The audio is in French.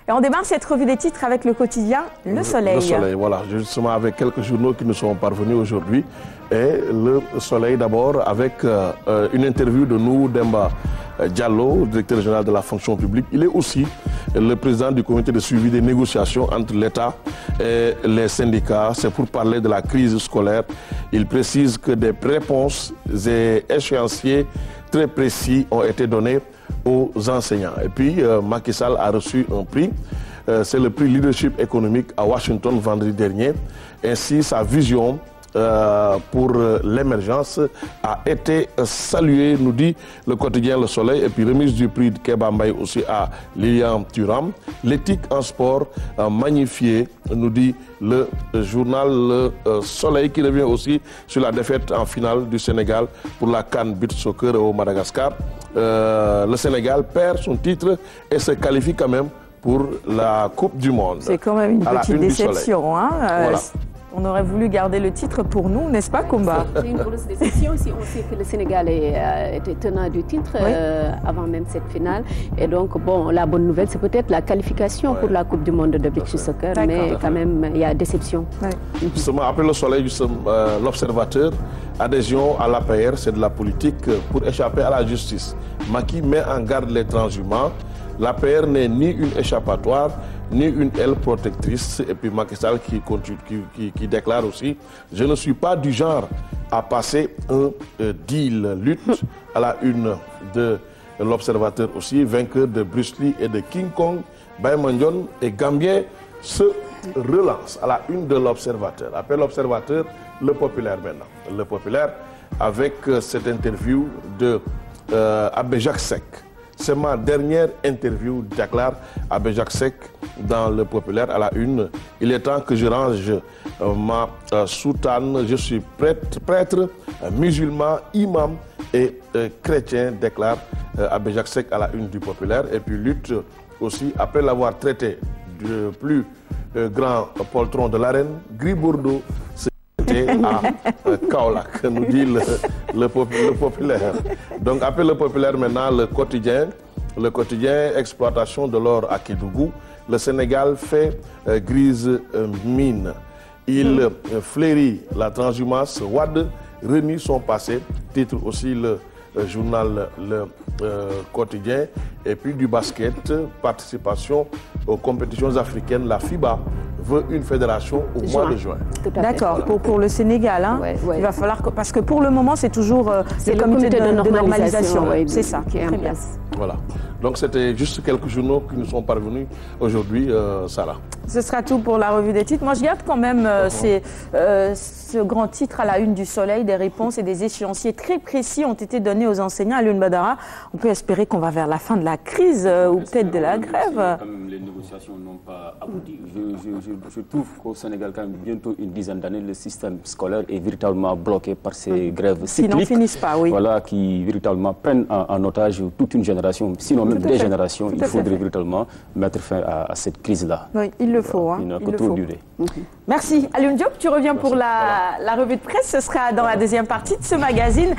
Et on démarre cette revue des titres avec le quotidien Le Soleil. Le Soleil, voilà, justement avec quelques journaux qui nous sont parvenus aujourd'hui. Et Le Soleil d'abord avec une interview de nous, Demba Diallo, directeur général de la fonction publique. Il est aussi le président du comité de suivi des négociations entre l'État et les syndicats. C'est pour parler de la crise scolaire. Il précise que des réponses et échéanciers très précis ont été donnés aux enseignants. Et puis, Macky Sall a reçu un prix. C'est le prix Leadership économique à Washington vendredi dernier. Ainsi, sa vision pour l'émergence a été saluée, nous dit le quotidien Le Soleil. Et puis, remise du prix de Keba Mbaye aussi à Lilian Thuram. L'éthique en sport magnifiée, nous dit le journal Le Soleil, qui revient aussi sur la défaite en finale du Sénégal pour la CAN Beach Soccer au Madagascar. Le Sénégal perd son titre et se qualifie quand même pour la Coupe du Monde. C'est quand même une petite déception. Hein, voilà. On aurait voulu garder le titre pour nous, n'est-ce pas, Kumba? C'est une grosse déception si on sait que le Sénégal était tenant du titre avant même cette finale. Et donc, bon, la bonne nouvelle, c'est peut-être la qualification pour la Coupe du Monde de beach soccer, mais quand même, il y a déception. Justement, après Le Soleil, l'Observateur, adhésion à l'APR, c'est de la politique pour échapper à la justice. Macky met en garde les transhumants. L'APR n'est ni une échappatoire, ni une aile protectrice. Et puis Macky Sall qui déclare aussi « Je ne suis pas du genre à passer un deal ». Lutte à la une de l'Observateur aussi, vainqueur de Bruce Lee et de King Kong, Baye Mandione et Gambien se relance à la une de l'Observateur. Après l'Observateur, Le Populaire maintenant. Le Populaire avec cette interview de Abbé Jacques Seck. C'est ma dernière interview, déclare Abbé Jacques Seck dans Le Populaire à la une. Il est temps que je range ma soutane. Je suis prêtre, musulman, imam et chrétien, déclare Abbé Jacques Seck à la une du Populaire. Et puis lutte aussi, après l'avoir traité du plus grand poltron de l'arène, Gris Bordeaux, à Kaolack, nous dit le Populaire. Donc après Le Populaire maintenant, le quotidien exploitation de l'or à Kédougou. Le Sénégal fait grise mine. Il flairit la transhumance. Wade renie son passé. Titre aussi le journal Le Quotidien. Et puis du basket, participation aux compétitions africaines. La FIBA veut une fédération au mois de juin. D'accord, pour le Sénégal. Hein, il va falloir parce que pour le moment, c'est toujours le comité de normalisation. C'est ça, qui est en place. Voilà. Donc c'était juste quelques journaux qui nous sont parvenus aujourd'hui, Sarah. Ce sera tout pour la revue des titres. Moi, je garde quand même ce grand titre à la une du Soleil. Des réponses et des échéanciers très précis ont été donnés aux enseignants. Alioune Badara, on peut espérer qu'on va vers la fin de la crise ou peut-être de la grève. Quand même, les négociations n'ont pas abouti. Je trouve qu'au Sénégal, quand même, bientôt une dizaine d'années, le système scolaire est véritablement bloqué par ces grèves cycliques. Qui n'en finissent pas, oui. Voilà, qui véritablement prennent en otage toute une génération, sinon même des générations. Il faudrait véritablement mettre fin à cette crise-là. Oui, il le faut. Hein. Il n'a que trop duré. Merci. Alioune Diop, tu reviens pour la revue de presse. Ce sera dans la deuxième partie de ce magazine.